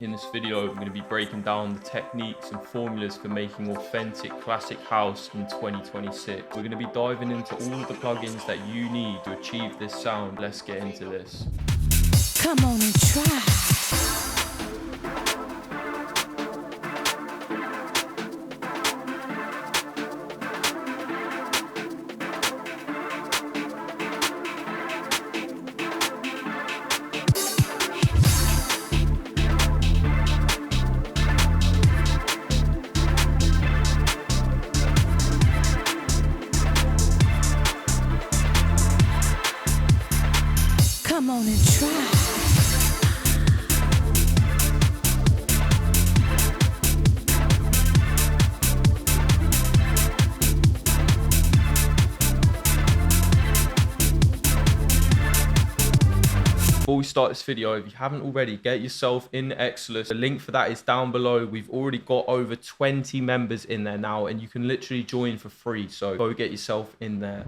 In this video, I'm going to be breaking down the techniques and formulas for making authentic classic house in 2026. We're going to be diving into all of the plugins that you need to achieve this sound. Let's get into this. Come on and try. Come on and try. Before we start this video, if you haven't already, get yourself in Exolus. The link for that is down below. We've already got over 20 members in there now, and you can literally join for free. So go get yourself in there.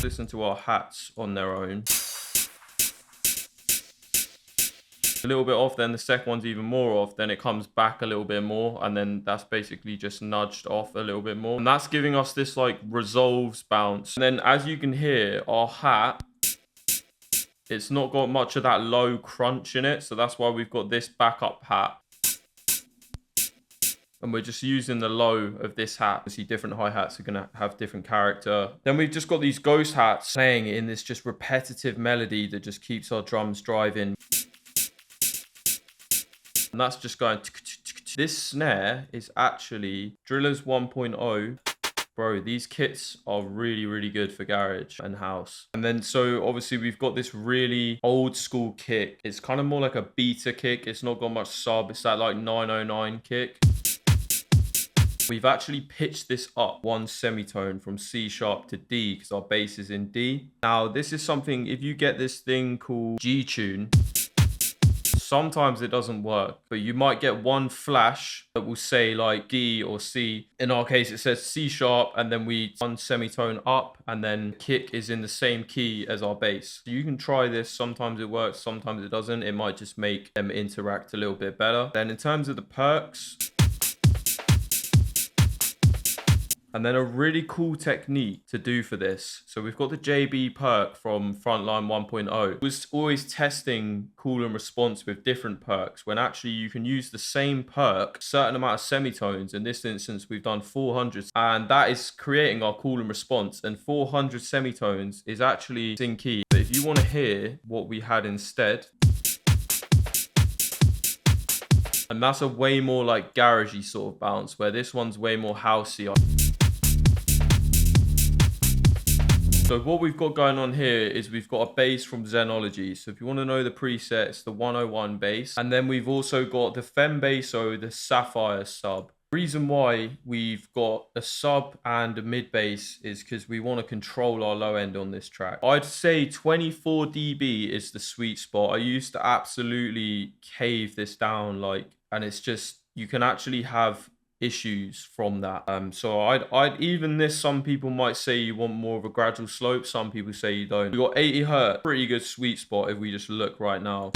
Listen to our hats on their own. A little bit off, then the second one's even more off, then it comes back a little bit more, and then that's basically just nudged off a little bit more, and that's giving us this like resolves bounce. And then as you can hear, our hat, it's not got much of that low crunch in it, so that's why we've got this backup hat. And we're just using the low of this hat. Obviously, different hi-hats are going to have different character. Then we've just got these ghost hats playing in this just repetitive melody that just keeps our drums driving. And that's just going... This snare is actually Drillers 1.0. Bro, these kits are really, really good for garage and house. And then, so obviously we've got this really old school kick. It's kind of more like a beta kick. It's not got much sub. It's that like 909 kick. We've actually pitched this up one semitone from C sharp to D because our bass is in D. Now, this is something, if you get this thing called G tune, sometimes it doesn't work, but you might get one flash that will say like D or C. In our case, it says C sharp, and then we one semitone up, and then kick is in the same key as our bass. So you can try this. Sometimes it works, sometimes it doesn't. It might just make them interact a little bit better. Then in terms of the perks, and then a really cool technique to do for this. So we've got the JB perk from Frontline 1.0. It was always testing call and response with different perks, when actually you can use the same perk, certain amount of semitones. In this instance, we've done 400, and that is creating our call and response. And 400 semitones is actually in key. But if you want to hear what we had instead, and that's a way more like garagey sort of bounce, where this one's way more housey. So what we've got going on here is we've got a bass from Xenology. So if you want to know the preset, it's the 101 bass. And then we've also got the Fem Basso, the Sapphire sub. The reason why we've got a sub and a mid bass is because we want to control our low end on this track. I'd say 24 dB is the sweet spot. I used to absolutely cave this down, and it's just, you can actually have issues from that. So I'd even this, some people might say you want more of a gradual slope, some people say you don't. We got 80 hertz, pretty good sweet spot if we just look right now.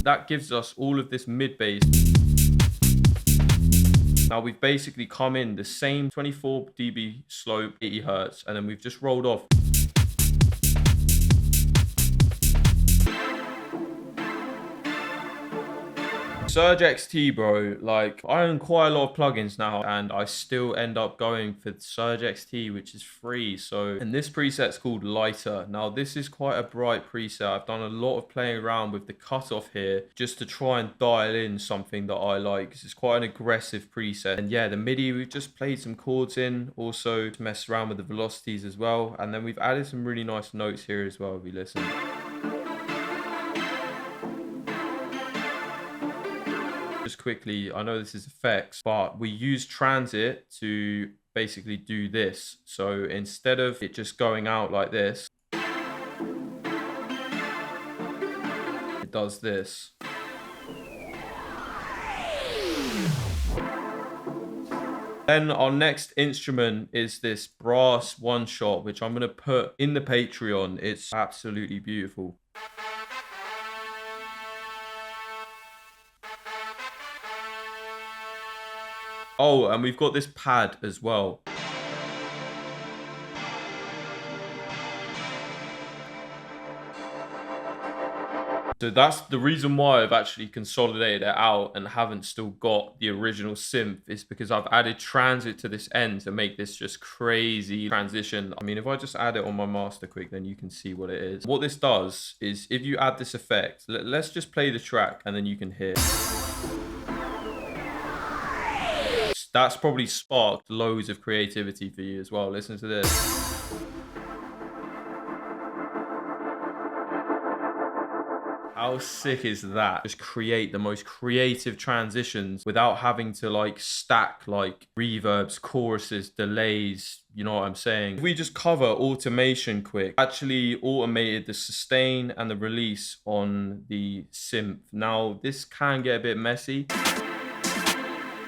That gives us all of this mid bass. Now we've basically come in the same 24 dB slope, 80 hertz, and then we've just rolled off. Surge XT, bro, like I own quite a lot of plugins now, and I still end up going for Surge XT, which is free. So, and this preset's called Lighter. Now this is quite a bright preset. I've done a lot of playing around with the cutoff here just to try and dial in something that I like. It's quite an aggressive preset. And yeah, the MIDI, we've just played some chords in, also to mess around with the velocities as well. And then we've added some really nice notes here as well if you listen. Just quickly, I know this is effects, but we use transit to basically do this. So instead of it just going out like this, it does this. Then our next instrument is this brass one shot, which I'm going to put in the Patreon. It's absolutely beautiful. Oh, and we've got this pad as well. So that's the reason why I've actually consolidated it out and haven't still got the original synth, is because I've added transit to this end to make this just crazy transition. I mean, if I just add it on my master quick, then you can see what it is. What this does is if you add this effect, let's just play the track and then you can hear. That's probably sparked loads of creativity for you as well. Listen to this. How sick is that? Just create the most creative transitions without having to like stack like reverbs, choruses, delays. You know what I'm saying? If we just cover automation quick, actually automated the sustain and the release on the synth. Now this can get a bit messy.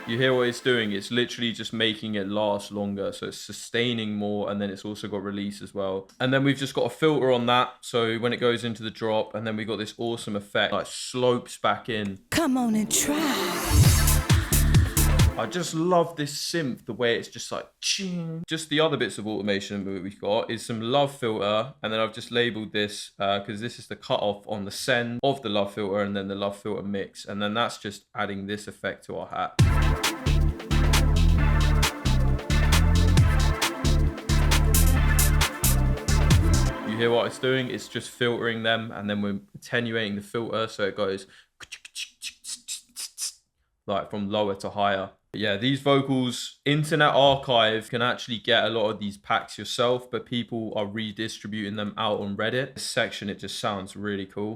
You hear what it's doing? It's literally just making it last longer. So it's sustaining more, and then it's also got release as well. And then we've just got a filter on that. So when it goes into the drop, and then we got this awesome effect, like slopes back in. Come on and try. I just love this synth, the way it's just like, ching. Just the other bits of automation that we've got is some love filter. And then I've just labeled this because this is the cutoff on the send of the love filter and then the love filter mix. And then that's just adding this effect to our hat. You hear what it's doing? It's just filtering them, and then we're attenuating the filter so it goes like from lower to higher. But yeah, these vocals, Internet Archive can actually get a lot of these packs yourself, but people are redistributing them out on Reddit. This section, it just sounds really cool.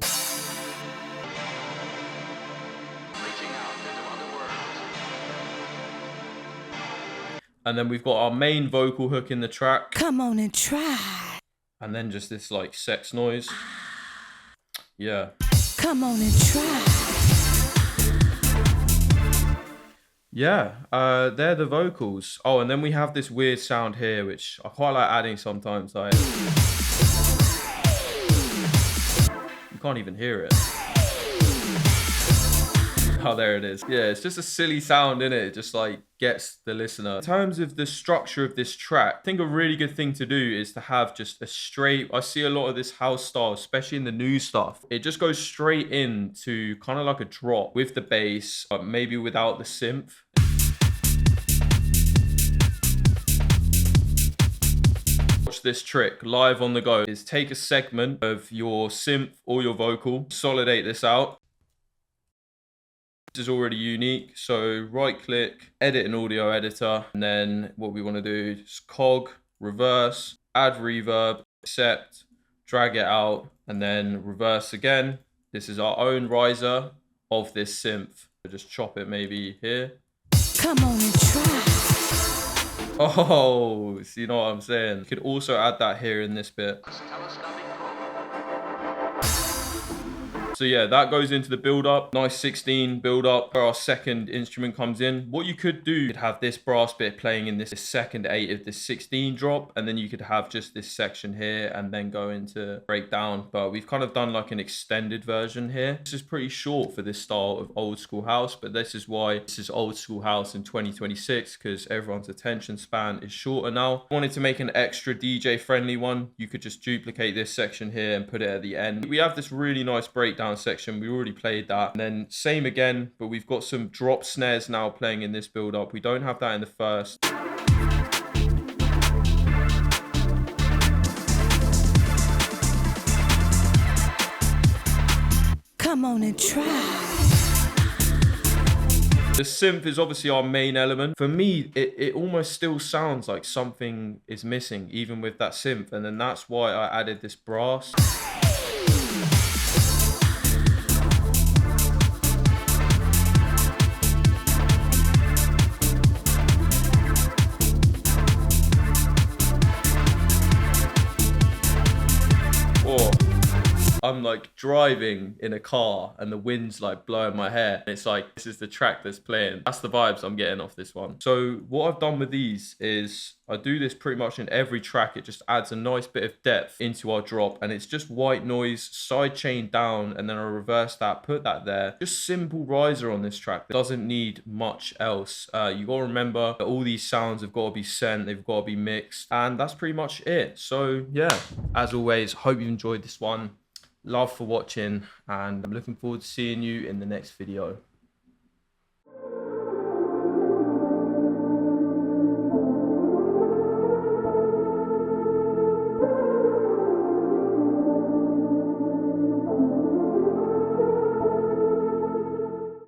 And then we've got our main vocal hook in the track. Come on and try. And then just this like sex noise. Yeah. Come on and try. Yeah, they're the vocals. Oh, and then we have this weird sound here, which I quite like adding sometimes. Like, you can't even hear it. Oh, there it is. Yeah, it's just a silly sound, innit? It just like gets the listener. In terms of the structure of this track, I think a really good thing to do is to have just a straight, I see a lot of this house style, especially in the new stuff. It just goes straight into kind of like a drop with the bass, but maybe without the synth. Watch this trick live on the go. Is take a segment of your synth or your vocal, consolidate this out. This is already unique, so right click, edit an audio editor, and then what we want to do is cog, reverse, add reverb, accept, drag it out, and then reverse again. This is our own riser of this synth. So just chop it maybe here. Come on and try. Oh, so you know what I'm saying? You could also add that here in this bit. So yeah, that goes into the build up. Nice 16 build up where our second instrument comes in. What you could do, you could have this brass bit playing in this second 8 of this 16 drop, and then you could have just this section here and then go into breakdown. But we've kind of done like an extended version here. This is pretty short for this style of old school house, but this is why this is old school house in 2026, because everyone's attention span is shorter now. I wanted to make an extra DJ friendly one. You could just duplicate this section here and put it at the end. We have this really nice breakdown section. We already played that, and then same again, but we've got some drop snares now playing in this build up. We don't have that in the first. Come on and try. The synth is obviously our main element. For me, it almost still sounds like something is missing even with that synth, and then that's why I added this brass. I'm like driving in a car and the wind's like blowing my hair. And it's like, this is the track that's playing. That's the vibes I'm getting off this one. So what I've done with these is I do this pretty much in every track. It just adds a nice bit of depth into our drop, and it's just white noise, side chain down, and then I reverse that, put that there. Just simple riser on this track. It doesn't need much else. You gotta remember that all these sounds have got to be sent, they've got to be mixed, and that's pretty much it. So yeah, as always, hope you enjoyed this one. Love for watching, and I'm looking forward to seeing you in the next video.